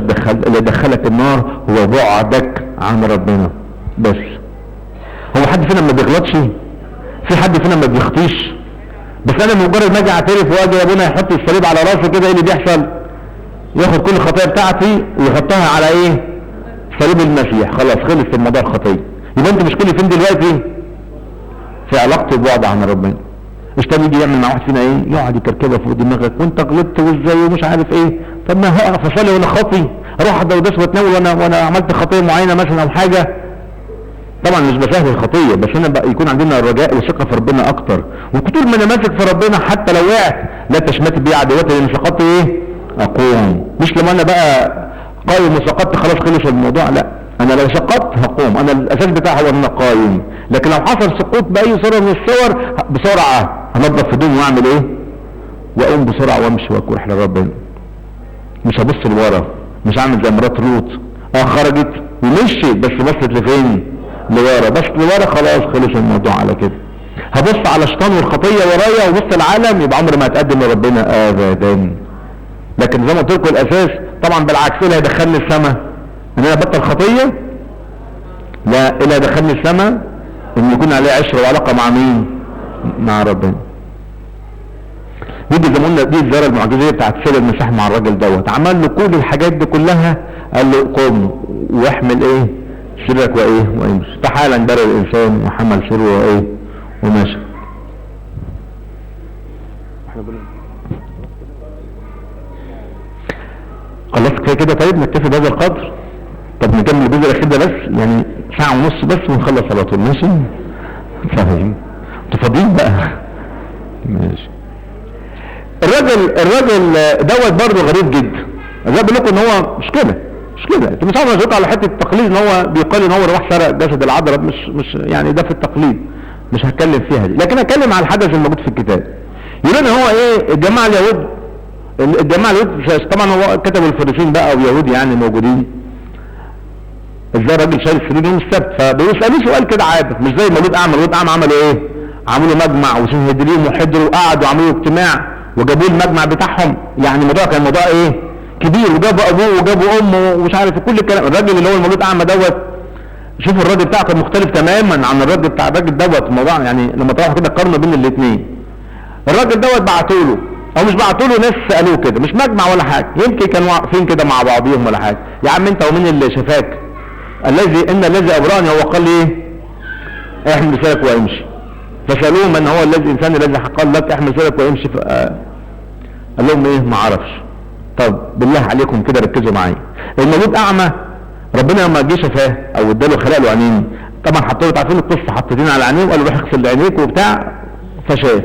اللي دخلك النار هو بعدك عن ربنا بس. هو حد فينا ما بيغلطش؟ في حد فينا ما بيخطيش؟ بس انا مجرد ما اجي اعترف واجي يا ابونا يحط الصليب على راسه كده، ايه اللي بيحصل؟ ياخد كل الخطايا بتاعتي ويحطها على ايه؟ صليب المسيح. خلاص خلص الموضوع الخطيه. يبقى انت مشكلة فين دلوقتي؟ في علاقته ببعد عن ربنا. الشيطان يجي يعمل مع واحد فينا ايه؟ يقعد يكركبها فوق دماغك، وانت غلطت وازاي ومش عارف ايه. طب ما هقف اصلي وانا خاطي؟ اروح احضر قداس واتناول وانا عملت خطيه معينه مثلا او حاجه؟ طبعا مش بسهل الخطيه، بس انا بقى يكون عندنا الرجاء والثقه في ربنا اكتر. وطول ما انا ماسك في ربنا حتى لو وقعت لا تشمت بي عدواتي، لان سقطت ايه؟ اقوم. مش لما انا بقى قايم وسقطت خلاص خلص الموضوع، لا، انا لو سقطت هقوم. انا الاساس بتاعي هو ان انا قايم. لكن لو حصل سقوط باي صوره من الصور بسرعه هنضف هدومي واعمل ايه؟ واقوم بسرعه وامشي واروح لربنا. مش هبص لورا، مش هعمل زي مرات لوط، خرجت ومشيت بس بصت لفين؟ لورا. بس لورا خلاص خلص الموضوع على كده. هبص على الشيطان والخطيه ورايا وبص العالم، يبقى عمري ما هتقدم لربنا ابدا. لكن زي ما قلت لكم الاساس طبعا بالعكس، ايه اللي هيدخلني السماء؟ ان انا ابطل خطيه؟ لا، ايه اللي هيدخلني السماء؟ ان يكون عليه عشره وعلاقه مع مين؟ مع ربنا. يجي زي ما قلنا دي الزياره المعجزيه بتاعت سيد المسيح مع الراجل دوت، عمل له كل الحاجات دي كلها، قال له قم واحمل ايه؟ سرك وايه؟ وامشي. فحالا برئ الانسان وحمل سره وايه؟ وماشي. خلاص كفايه كده. طيب نكتفي بهذا القدر. طب نكمل الجزء الاخير ده بس، يعني ساعه ونص بس ونخلص على طول، ماشي؟ فاهم؟ انتوا فاضيين بقى؟ ماشي. الراجل دوت برضه غريب جدا. زي بقول لكم ان هو مش كده. انتوا مش عارفين على حته التقليد ان هو بيقال ان هو راح سرق جسد العذراء، مش يعني ده في التقليد، مش هتكلم فيها دي. لكن هتكلم على الحدث الموجود في الكتاب. يقول ان هو ايه؟ الجماعه اليهود طبعا هو كتب الفريسيين بقى ويهود يعني موجودين. ازاي الراجل شايل السرير يوم السبت؟ فبيسالوه سؤال كده عادي، مش زي مولود اعمى. مولود اعمى عملوا ايه؟ عملوا مجمع وسنهدريهم وحضروا وقعدوا وعملوا اجتماع وجابوا المجمع بتاعهم. يعني الموضوع كان موضوع ايه؟ كبير، وجابوا ابوه وجابوا امه ومش عارف كل الكلام. الراجل اللي هو المولود اعمى دوت، شوفوا الراجل بتاعه كان مختلف تماما عن الراجل بتاع الراجل دوت. الموضوع يعني لما تروحوا كده قارنوا بين الاثنين. الراجل دوت بعتوا له او مش بعتوا له ناس سالوه كده، مش مجمع ولا حاجه، يمكن كانوا واقفين كده مع بعضيهم ولا حاجه. يا عم انت ومين اللي شفاك؟ الذي ابراني هو قال لي ايه؟ احمل سلك وامشي. فسالوه من هو الانسان الذي قال لك احمل سلك وامشي؟ قال لهم ايه؟ ما اعرفش. طب بالله عليكم كده ركزوا معايا، المولود اعمى ربنا لما جه شفاه او اداله خلق له عينين، طبعا حطوا له، عارفين القصه، حطيتين على عينيه وقالوا روح اغسل عينيك وبتاع، فشاف.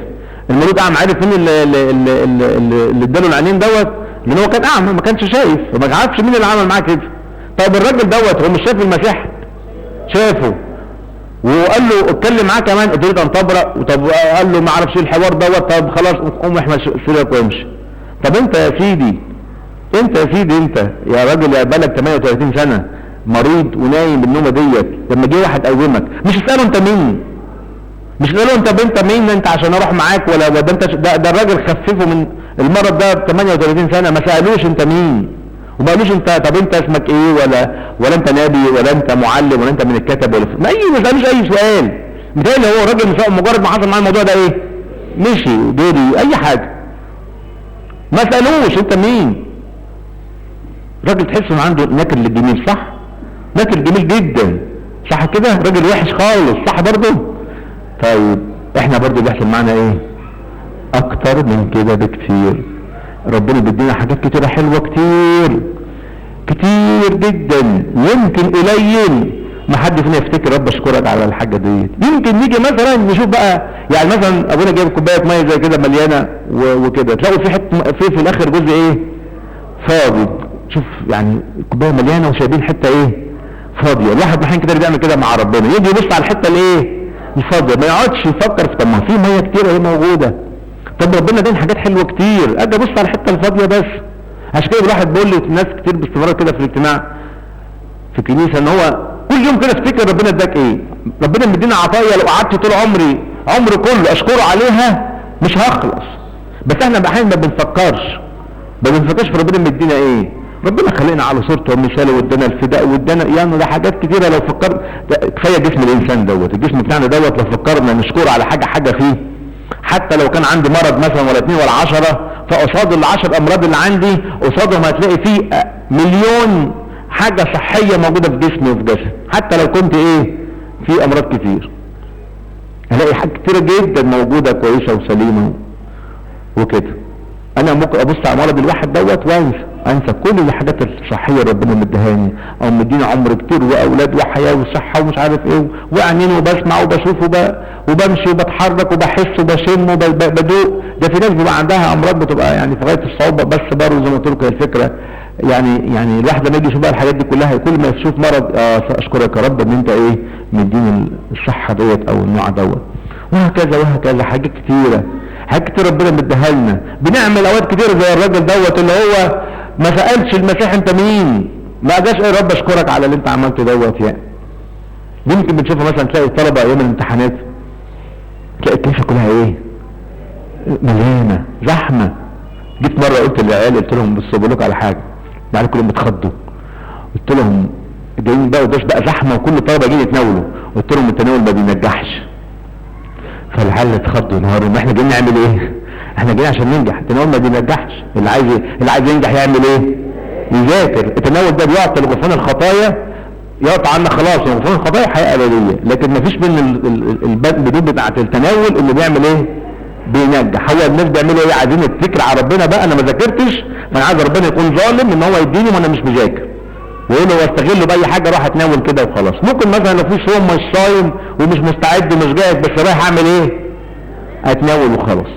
المولود اعمى عارف مين اللي اداله العينين دوت؟ لان هو كان اعمى ما كانش شايف، فما عارفش مين اللي عمل معاه كده. طب الراجل دوت هو مش شايف المسيح؟ شافه وقال له اتكلم معاه كمان تريد ان تبرأ. وطب قال له ما اعرفش الحوار دوت. طب خلاص قوم احمل سيرك وامشي. طب انت يا سيدي انت يا راجل يا بالك 38 سنه مريض ونايم بالنومه ديت، لما جه واحد قومك مش اساله انت مين؟ مش اساله انت مين انت عشان اروح معاك؟ ولا ده انت ده الراجل خففه من المرض ده ب 38 سنه، ما سالوش انت مين، وما قالوش انت طب انت اسمك ايه، ولا انت نبي، ولا انت معلم، ولا انت من الكتب، ولا ما سالوش اي سؤال. متهيألي هو الراجل مجرد ما حصل معاه الموضوع ده ايه؟ مشي جري اي حاجه، ما سالوش انت مين. راجل تحس ان عنده نكر للجميل، صح؟ نكر جميل جدا، صح كده؟ راجل وحش خالص، صح برضه؟ طيب احنا برضه بيحصل معنا ايه؟ اكتر من كده بكتير. ربنا بيدينا حاجات كتيرة حلوة كتير جدا، يمكن قليل ما حد فينا يفتكر رب اشكرك على الحاجة دي. يمكن نيجي مثلا نشوف بقى، يعني مثلا ابونا جايب كوباية مية زي كده مليانة وكده، تلاقوا في الاخر جزء ايه؟ فاضي. شوف يعني الكوباية مليانة وشايبين حتة ايه؟ فاضية. الواحد محين كده بيعمل كده مع ربنا، يجي يبص على الحتة الايه؟ الفاضية، ما يقعدش يفكر في طب ما في مية كتير اهي موجودة، طب ربنا اداني حاجات حلوه كتير، اجي ابص على الحته الفاضيه بس. عشان كده الواحد بيقول للناس كتير باستمرار كده في الاجتماع في الكنيسه ان هو كل يوم كده افتكر ربنا اداك ايه. ربنا مدينا عطايا لو قعدت طول عمري كله اشكره عليها مش هخلص. بس احنا احيانا ما بنفكرش في ربنا مدينا ايه. ربنا خلقنا على صورته ومثاله، وادانا الفداء، وادانا يعني ده حاجات كتيره. لو فكرت كفايه جسم الانسان دوت، الجسم بتاعنا دوت، لو فكرنا نشكره على حاجه فيه، حتى لو كان عندي مرض مثلا ولا 2 ولا 10، فقصاد ال10 امراض اللي عندي قصادهم هتلاقي فيه مليون حاجة صحية موجودة في جسمي وفي جسمي. حتى لو كنت ايه في امراض كتير، هلاقي حاجة كتيرة جدا موجودة كويسة وسليمة وكده. انا ممكن ابص على مرض الواحد دوت وانسى كل الحاجات الصحية اللي ربنا مدهاني، او مديني عمر كتير واولاد وحياة وصحة ومش عارف ايه، وعينين وبسمع وبشوف وبمشي وبتحرك وبحس وبشم وبدوق. ده في ناس بيبقى عندها امراض بتبقى يعني في غاية الصعوبة، بس برضه زي ما قلت لكم الفكرة يعني الواحد لما يجي يشوف بقى الحاجات دي كلها، كل ما يشوف مرض اشكرك يا رب ان انت ايه مديني الصحة ديت او النوع دوت، وهكذا حاجات كتيرة ربنا مديها لنا. بنعمل اوقات كتير زي الراجل دوت اللي هو ما سألش المسيح انت مين، ما جاش ايه رب اشكرك على اللي انت عملته دوت. يعني يمكن بتشوفها مثلا تلاقي الطلبة ايام الامتحانات، تلاقي الكنيسة كلها ايه مليانة زحمة. جيت مرة قلت للعيال، قلت لهم بصوا بقول لكم على حاجة، يعني كلهم بتخضوا، قلت لهم جايين بقى وداش بقى زحمة وكل الطلبة جايين يتناولوا، قلت لهم التناول ما بينجحش. فالعيال اتخضوا نهارهم، ما احنا جايين نعمل ايه؟ احنا جايين عشان ننجح، التناول ما بينجحش. اللي عايز ينجح يعمل ايه؟ يذاكر. التناول ده بيعطي لغفران الخطايا، يقطع عنا خلاص يعني غفران الخطايا حقيقة أبدية، لكن ما فيش من البدون بتاعة التناول اللي بيعمل ايه؟ بينجح. هو الناس بيعملوا ايه؟ عايزين نتكل على ربنا بقى، انا ما ذاكرتش فانا عايز ربنا يكون ظالم ان هو يديني وانا مش مذاكر، ويقولوا واستغله باي حاجه اروح اتناول كده وخلاص. ممكن مثلا لو في صوم مش صايم ومش مستعد ومش جاهز، بس رايح اعمل ايه؟ اتناول وخلاص.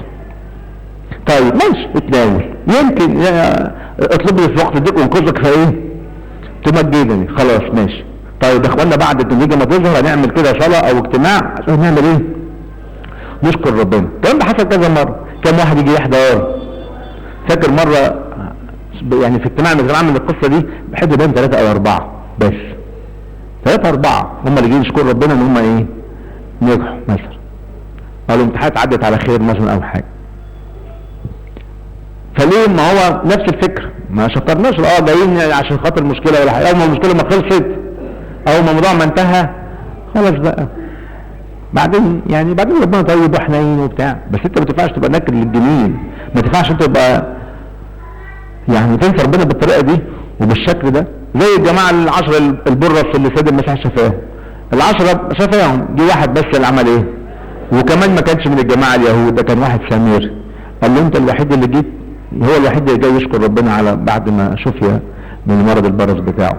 طيب ماشي اتناول، يمكن اطلب لي في وقت الضيق وانقذك فايه؟ تمجدني، خلاص ماشي. طيب يا اخوانا بعد النتيجه ما تظهر هنعمل كده صلاه او اجتماع عشان نعمل ايه؟ نشكر ربنا. الكلام ده حصل كذا مره. كم واحد يجي يحضر؟ فاكر مره يعني في اجتماع من القصه دي بحد بين 3 أو 4 بس، 3 4 هم اللي جايين يشكروا ربنا ان هم ايه؟ نجحوا مثلا، قالوا امتحانات عدت على خير مثلا او حاجه. فليه؟ ما هو نفس الفكره، ما شكرناش جايين عشان خاطر المشكله ولا حاجه. اول ما المشكله ما خلصت، اول ما الموضوع ما انتهى خلاص بقى بعدين يعني بعدين ربنا طيب وحنين وبتاع، بس انت ما تنفعش تبقى ناكر للجميل، ما تنفعش انت تبقى يعني تنسى ربنا بالطريقه دي وبالشكل ده. زي الجماعه العشرة البرص اللي سيد المسيح شفاهم، العشرة شفاهم، جه واحد بس اللي عمل ايه، وكمان ما كانش من الجماعه اليهود، ده كان واحد سمير. قال له انت الوحيد اللي جيت، هو الوحيد اللي جاي يشكر ربنا على بعد ما شفي من مرض البرص بتاعه.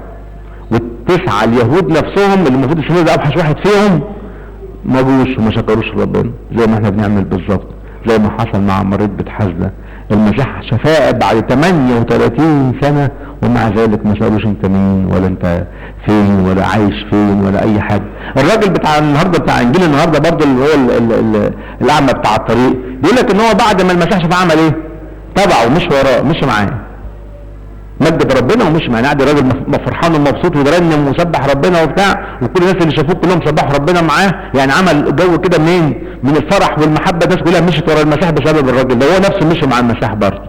والتسعه اليهود نفسهم اللي المفروض السمير ده اوحش واحد فيهم ما جوش وما شكروش ربنا، زي ما احنا بنعمل بالظبط، زي ما حصل مع مريض بتحزة المسيح شفاء بعد 38 سنة، ومع ذلك ما سألوش انت مين ولا انت فين ولا عايش فين ولا اي حاجة. الراجل بتاع النهاردة بتاع انجيل النهاردة برضو اللي هو الاعمى بتاع الطريق، بيقول لك ان هو بعد ما المسيح شفاء عمل ايه؟ تبعه مش وراه، مش معاه، مجد ربنا ومش معاه، قاعد الراجل فرحان ومبسوط ويرنم وسبح ربنا وبتاع، وكل الناس اللي شافوه كلهم سبحوا ربنا معاه، يعني عمل جو كده منين؟ من الفرح والمحبه، الناس كلها مشيت ورا المسيح بسبب الراجل ده، هو نفسه مشي مع المسيح برضه.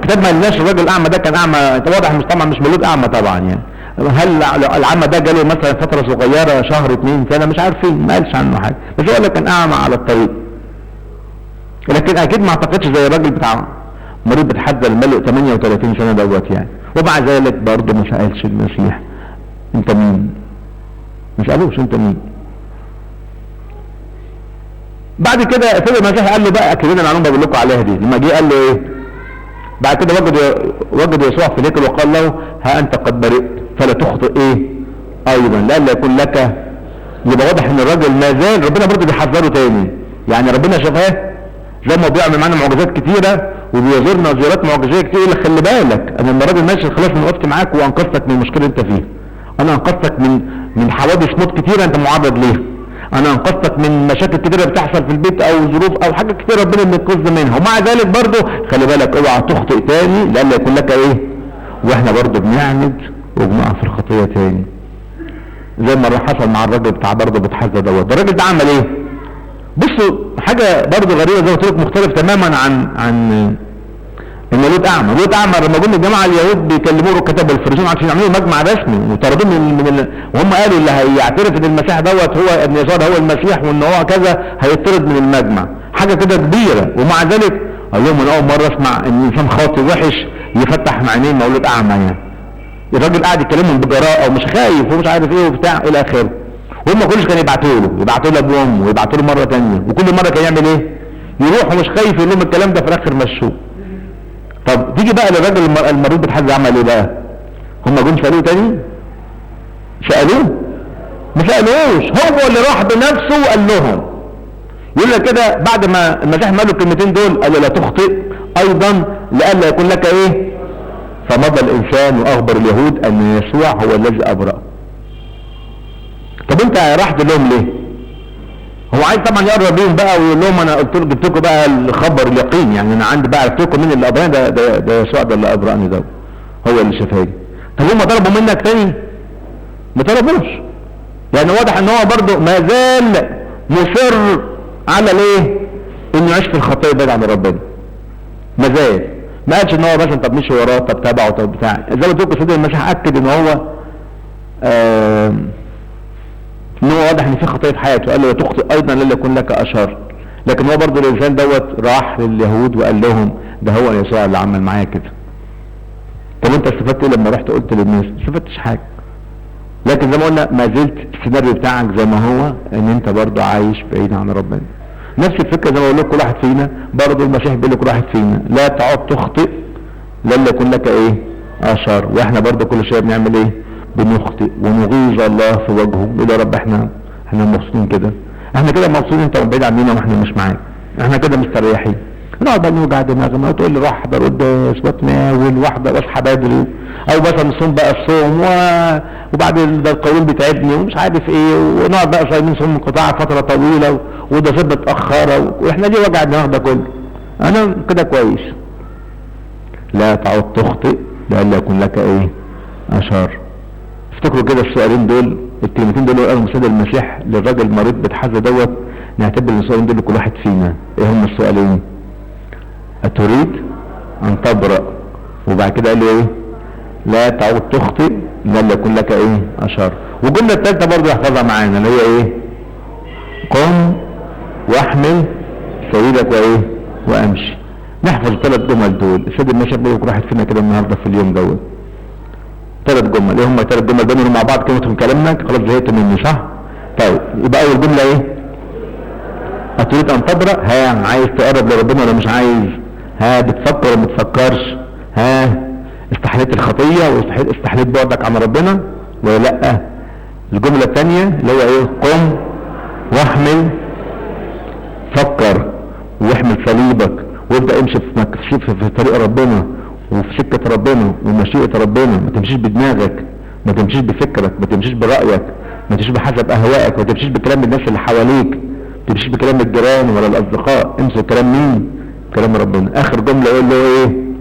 كتاب ما قالناش الراجل الاعمى ده كان اعمى، واضح مش طبعا مش مولود اعمى طبعا يعني. هل العمى ده جاله مثلا فتره صغيره شهر 2 سنه مش عارفين، ما قالش عنه حاجه، بس هو كان اعمى على الطريق. لكن اكيد ما اعتقدش زي الراجل بتاع مريض بتحدى الملء 38 سنة دوت يعني. ومع ذلك برضه ما سألش المسيح انت مين، ما سألوش انت مين. بعد كده سيد المسيح قال له بقى اكد لنا المعلومه بقول لكم عليها دي، لما جه قال له ايه بعد كده، وجد يسوع في الهيكل وقال له ها انت قد برئت فلا تخطئ ايه ايضا لئلا يكون لك. يبقى واضح ان الراجل ما زال ربنا برضه بيحذره تاني، يعني ربنا شفاه زي ما بيعمل معانا معجزات كتيرة وبيزورنا زيارات معجزية كتير، يقول لك خلي بالك انا لما الراجل ماشي خلاص انا وقفت معاك وانقذتك من المشكلة انت فيها، انا انقذتك من حوادث موت كتيرة انت معرض ليها، انا انقذتك من مشاكل كتيرة بتحصل في البيت او ظروف او حاجات كتيرة ربنا بينقذنا منها، ومع ذلك برضه خلي بالك اوعى تخطئ تاني لألا يكون لك ايه. واحنا برضه بنعند وبنقع في الخطية تاني زي ما حصل مع الراجل بتاع برضه بتحزة دوت. الراجل ده عمل ايه؟ بصوا حاجة برضه غريبة زي ما قلت لكم، مختلف تماما عن المولود اعمى. المولود اعمى لما جم الجماعة اليهود بيكلموه الكتاب والفريسيون عشان يعملوا مجمع رسمي وطردوه وهم قالوا اللي هيعترف ان المسيح دوت هو ابن يسوع هو المسيح وان هو كذا هيطرد من المجمع، حاجة كده كبيرة. ومع ذلك قال لهم انا اول مرة اسمع ان انسان خاطئ وحش يفتح عينيه مولود اعمى يعني. الراجل قاعد يكلمهم بجراءة ومش خايف ومش عارف ايه وبتاع الى اخره، وهم كلش كانوا يبعتوا له ابوه وامه ويبعتوا له مره ثانيه، وكل مره كان يعمل ايه؟ يروح ومش خايف يقول لهم الكلام ده، في الاخر مشوه. طب تيجي بقى للراجل المريض بتحزة عمل ايه بقى؟ هم جم سالوه تاني؟ سالوه؟ ما سالوش، هو اللي راح بنفسه وقال لهم. يقول لك كده بعد ما المسيح قال له الكلمتين دول قال له لا تخطئ ايضا لئلا يكون لك ايه؟ فمضى الانسان واخبر اليهود ان يسوع هو الذي ابرأ. طب انت رحت لهم ليه؟ هو عايز طبعا يقرب بيهم بقى ويقول لهم انا جبت لكم بقى الخبر اليقين، يعني انا عندي بقى عرفت لكم مين اللي ابرأني، ده يسوع ده اللي ابرأني، ده هو اللي شفاني. طب هم طلبوا منك تاني؟ ما طلبوش، يعني واضح ان هو برضه ما زال مصر على ليه؟ انه يعيش في الخطيه بعيد عن ربنا. ما زال ما قالش ان هو مثلا طب مشي وراه طب تابعه طب بتاع، زي ما قلت لكم سيدنا المسيح اكد ان هو ان هو واضح ان في خطيه في حياته، قال له تخطئ ايضا لن يكون لك اشر. لكن هو برضه الانسان دوت راح لليهود وقال لهم ده هو يسوع اللي عمل معايا كده. طب انت استفدت ايه لما رحت قلت للناس؟ ما استفدتش حاجه. لكن زي ما قلنا ما زلت السيناريو بتاعك زي ما هو، ان انت برضه عايش بعيد عن ربنا. نفس الفكره زي ما بقول لكم، كل واحد فينا برضه المسيح بيقول لكل واحد فينا لا تعد تخطئ لن يكون لك ايه اشر. واحنا برضه كل شويه بنعمل ايه؟ بنخطئ ونغيظ الله في وجهه. يقول يا رب احنا مبسوطين كده، احنا كده مبسوطين انت بعيد عننا واحنا مش معاك، احنا كده مستريحين. نقعد بقى نوجع دماغنا وتقول لي روح احضر قداس واتناول واحضر اصحى بدري، او مثلا نصوم بقى الصوم وبعد ده القولون بيتعبني ومش عارف ايه، ونقعد بقى صايمين صوم انقطاع فتره طويله وده صيام متاخره، واحنا ليه وجع الدماغ ده كله؟ انا كده كويس. لا تعد تخطئ لئلا يكون لك ايه اشر. افتكروا كده السؤالين دول، الكلمتين دول قالهم السيد المسيح للراجل المريض بتحزة دوت، نعتبر السؤالين دول لكل واحد فينا. ايه هم السؤالين؟ اتريد ان تبرأ؟ وبعد كده قال له ايه؟ لا تعود تخطئ لئلا يكون لك ايه اشر. والجمله الثالثه برضه يحفظها معانا اللي هي ايه؟ قم واحمل سريرك وايه وامشي. نحفظ الثلاث جمل دول. السيد المشهد بيقول كل واحد فينا كده النهارده في اليوم دوت 3 جمل. ايه هم 3 جمل بينهم مع بعض كلمة من كلامنا؟ خلاص زهقت مني صح؟ طيب يبقى اول جملة ايه؟ اتريد ان تبرأ؟ ها عايز تقرب لربنا ولا مش عايز؟ ها بتفكر ولا ما بتفكرش؟ ها استحليت الخطية واستحليت بعدك عن ربنا ولا لا؟ الجملة الثانية اللي هو ايه؟ قم واحمل، فكر واحمل صليبك وابدأ امشي في طريق ربنا وفي سكة ربنا ومشيئة ربنا. ما تمشيش بدماغك، ما تمشيش بفكرك، ما تمشيش برأيك، ما تمشيش بحسب اهوائك، ما تمشيش بكلام الناس اللي حواليك، ما تمشيش بكلام الجيران ولا الاصدقاء. امشي كلام مين؟ كلام ربنا. اخر جملة يقول له ايه؟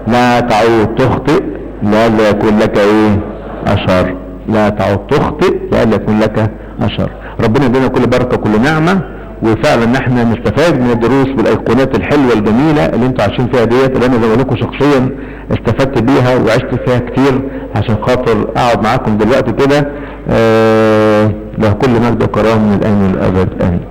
لا تعود تخطئ لا يكون لك ايه؟ اشر. لا تعود تخطئ لا يكون لك اشر. ربنا يدينا كل بركة كل نعمة، وفعلا ان احنا نستفاد من الدروس والايقونات الحلوة الجميلة اللي انتوا عايشين فيها ديت، اللي انا زي ما لكم شخصيا استفدت بيها وعشت فيها كتير عشان خاطر اقعد معاكم دلوقتي كده. له كل مجد وكرامة من الان والابد امين.